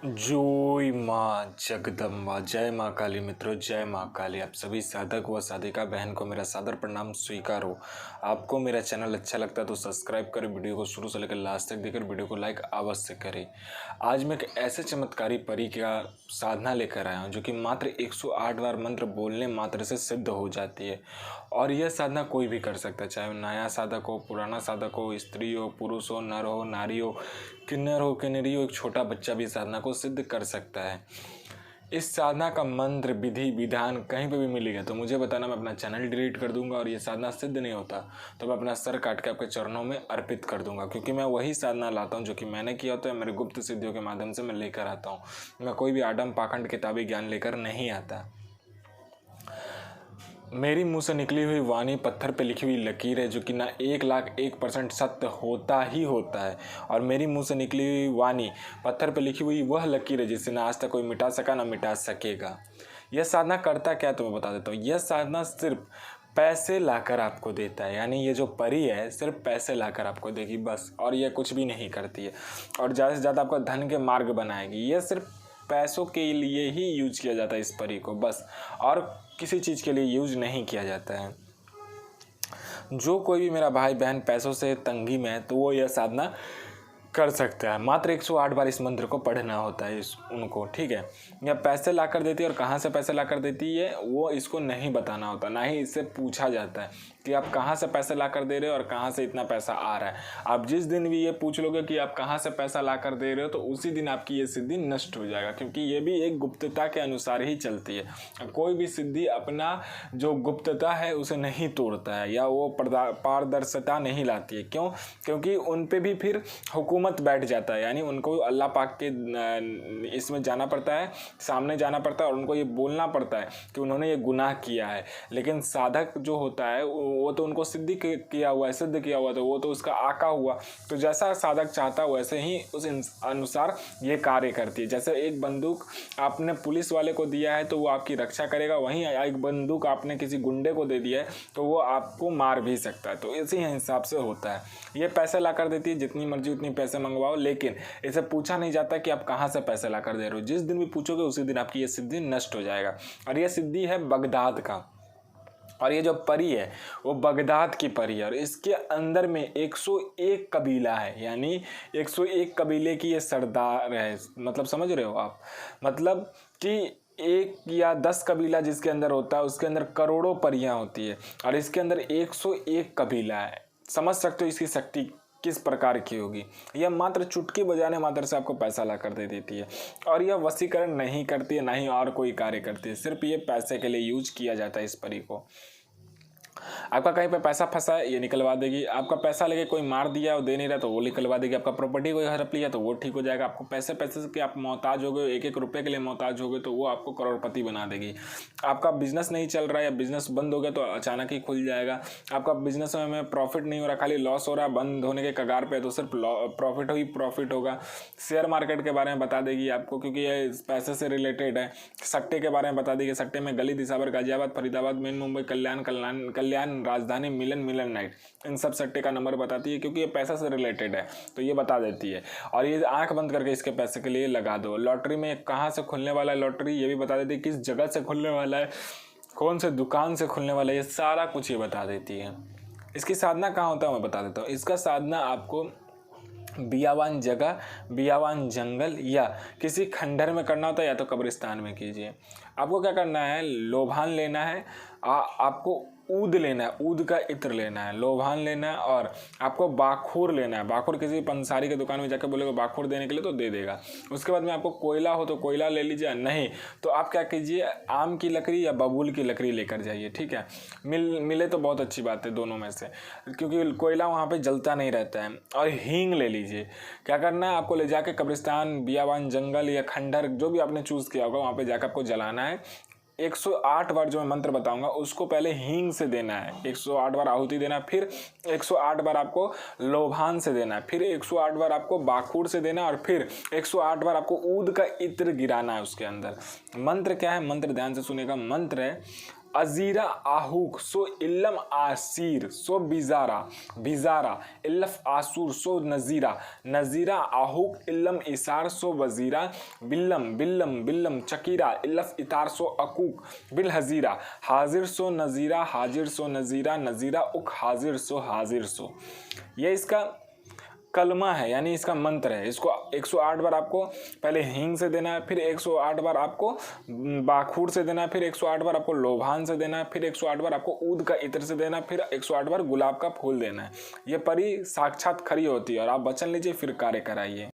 जय माँ जगदम्बा, जय माँ काली। मित्रों, जय माँ काली। आप सभी साधक व साधिका बहन को मेरा सादर प्रणाम स्वीकार हो। आपको मेरा चैनल अच्छा लगता है तो सब्सक्राइब करें, वीडियो को शुरू से लेकर लास्ट तक देखकर वीडियो को लाइक अवश्य करें। आज मैं एक ऐसे चमत्कारी परी का साधना लेकर आया हूँ जो कि मात्र 108 बार मंत्र बोलने मात्र से सिद्ध हो जाती है। और यह साधना कोई भी कर सकता है, चाहे वो नया साधक हो, पुराना साधक हो, स्त्री हो, पुरुष हो, नर हो, नारी हो, किन्नर हो, किन्नरी हो, एक छोटा बच्चा भी साधना को सिद्ध कर सकता है। इस साधना का मंत्र विधि विधान कहीं पे भी मिलेगा तो मुझे बताना, मैं अपना चैनल डिलीट कर दूंगा। और ये साधना सिद्ध नहीं होता तो मैं अपना सर काट के आपके चरणों में अर्पित कर दूंगा, क्योंकि मैं वही साधना लाता हूँ जो कि मैंने किया होता है। मेरे गुप्त सिद्धियों के माध्यम से मैं लेकर आता हूँ। मैं कोई भी आडम पाखंड किताबी ज्ञान लेकर नहीं आता। मेरी मुंह से निकली हुई वाणी पत्थर पे लिखी हुई लकीर है, जो कि ना 1,01% सत्य होता ही होता है। और मेरी मुंह से निकली हुई वाणी पत्थर पे लिखी हुई वह लकीर है जिसे ना आज तक कोई मिटा सका ना मिटा सकेगा। यह साधना करता क्या तो मैं बता देता हूँ। यह साधना सिर्फ पैसे लाकर आपको देता है, यानी ये जो परी है सिर्फ पैसे लाकर आपको देगी बस, और यह कुछ भी नहीं करती है। और ज़्यादा से ज़्यादा आपका धन के मार्ग बनाएगी। यह सिर्फ पैसों के लिए ही यूज किया जाता है इस परी को, बस, और किसी चीज़ के लिए यूज नहीं किया जाता है। जो कोई भी मेरा भाई बहन पैसों से तंगी में है तो वो यह साधना कर सकता है। मात्र 108 बार इस मंत्र को पढ़ना होता है उनको, ठीक है। या पैसे ला कर देती है, और कहाँ से पैसे ला कर देती है वो इसको नहीं बताना होता, ना ही इससे पूछा जाता है कि आप कहाँ से पैसे ला कर दे रहे हो और कहाँ से इतना पैसा आ रहा है। आप जिस दिन भी ये पूछ लोगे कि आप कहाँ से पैसा ला कर दे रहे हो तो उसी दिन आपकी ये सिद्धि नष्ट हो जाएगा, क्योंकि ये भी एक गुप्तता के अनुसार ही चलती है। कोई भी सिद्धि अपना जो गुप्तता है उसे नहीं तोड़ता है, या वो पारदर्शिता नहीं लाती है। क्यों? क्योंकि उन पे भी फिर हुकूमत बैठ जाता है, यानी उनको अल्लाह पाक के इसमें जाना पड़ता है, सामने जाना पड़ता है, और उनको ये बोलना पड़ता है कि उन्होंने ये गुनाह किया है। लेकिन साधक जो होता है वो तो उनको सिद्ध किया हुआ है, सिद्ध किया हुआ, तो वो तो उसका आका हुआ। तो जैसा साधक चाहता है वैसे ही उस अनुसार ये कार्य करती है। जैसे एक बंदूक आपने पुलिस वाले को दिया है तो वो आपकी रक्षा करेगा, वहीं एक बंदूक आपने किसी गुंडे को दे दिया है तो वो आपको मार भी सकता है। तो इसी हिसाब से होता है। ये पैसे ला कर देती है, जितनी मर्जी उतनी पैसे मंगवाओ, लेकिन इसे पूछा नहीं जाता कि आप कहाँ से पैसे ला कर दे रहे हो। जिस दिन भी पूछोगे उसी दिन आपकी ये सिद्धि नष्ट हो जाएगा। और ये सिद्धि है बगदाद का, और ये जो परी है वो बगदाद की परी है। और इसके अंदर में 101 कबीला है, यानी 101 कबीले की ये सरदार है। मतलब समझ रहे हो आप? मतलब कि 1 या 10 कबीला जिसके अंदर होता है उसके अंदर करोड़ों परियां होती है, और इसके अंदर 101 कबीला है। समझ सकते हो इसकी शक्ति किस प्रकार की होगी। यह मात्र चुटकी बजाने मात्र से आपको पैसा ला कर दे देती है। और यह वशीकरण नहीं करती है, ना ही और कोई कार्य करती है। सिर्फ ये पैसे के लिए यूज किया जाता है इस परी को। आपका कहीं पे पैसा फंसा है ये निकलवा देगी। आपका पैसा लेके कोई मार दिया और दे नहीं रहा तो वो निकलवा देगी। आपका प्रॉपर्टी कोई हड़प लिया तो वो ठीक हो जाएगा। आपको पैसे पैसे के आप मोहताज हो गए, 1-1 रुपये के लिए मोहताज हो गए तो वो आपको करोड़पति बना देगी। आपका बिजनेस नहीं चल रहा है या बिजनेस बंद हो गया तो अचानक ही खुल जाएगा। आपका बिजनेस में प्रॉफिट नहीं हो रहा, खाली लॉस हो रहा है, बंद होने के कगार पे, तो सिर्फ प्रॉफिट ही प्रॉफिट होगा। शेयर मार्केट के बारे में बता देगी आपको, क्योंकि ये पैसे से रिलेटेड है। सट्टे के बारे में बता देगी, सट्टे में गली दिसावर, गाजियाबाद, फरीदाबाद, मेन मुंबई, कल्याण, राजधानी, मिलन नाइट, इन सब सट्टे का नंबर बताती है, क्योंकि ये पैसा से रिलेटेड है तो ये बता देती है। और ये आंख बंद करके इसके पैसे के लिए लगा दो। लॉटरी में कहाँ से खुलने वाला है लॉटरी ये भी बता देती है, किस जगह से खुलने वाला है, कौन से दुकान से खुलने वाला है, ये सारा कुछ ये बता देती है। इसकी साधना कहाँ होता है मैं बता देता हूँ। इसका साधना आपको बियावान जगह, बियावान जंगल या किसी खंडर में करना होता है, या तो कब्रिस्तान में कीजिए। आपको क्या करना है, लोभान लेना है, आपको ऊद लेना है, ऊद का इत्र लेना है, लोभान लेना है, और आपको बाखूर लेना है। बाखूर किसी पंसारी के दुकान में जाकर बोलेगा बाखूर देने के लिए तो दे देगा। उसके बाद में आपको कोयला हो तो कोयला ले लीजिए, नहीं तो आप क्या कीजिए, आम की लकड़ी या बबूल की लकड़ी लेकर जाइए, ठीक है। मिले तो बहुत अच्छी बात है दोनों में से, क्योंकि कोयला वहाँ पे जलता नहीं रहता है। और हींग ले लीजिए। क्या करना है, आपको ले जाके कब्रिस्तान, बियावान जंगल या खंडर जो भी आपने चूज़ किया होगा वहाँ पे जाकर आपको जलाना है। 108 बार जो मैं मंत्र बताऊंगा उसको पहले हींग से देना है, 108 बार आहुति देना है, फिर 108 बार आपको लोभान से देना है, फिर 108 बार आपको बाखूर से देना है, और फिर 108 बार आपको ऊद का इत्र गिराना है उसके अंदर। मंत्र क्या है, मंत्र ध्यान से सुनेगा। मंत्र है अजीरा आहूक सो इल्लम आसीर सो बिजारा बिजारा इल्लफ आसूर सो नजीरा नजीरा आहूक इल्लम इसार सो वजीरा बिल्लम बिल्लम बिल्लम चकीरा इल्लफ इतार सो अकूक बिल हजीरा हाजिर सो नजीरा हाजिर सो नजीरा नजीरा उक हाजिर सो। ये इसका कलमा है, यानी इसका मंत्र है। इसको 108 बार आपको पहले हींग से देना है, फिर 108 बार आपको बाखूर से देना है, फिर 108 बार आपको लोभान से देना है, फिर 108 बार आपको ऊद का इत्र से देना है, फिर 108 बार गुलाब का फूल देना है। ये परी साक्षात खरी होती है और आप वचन लीजिए फिर कार्य कराइए।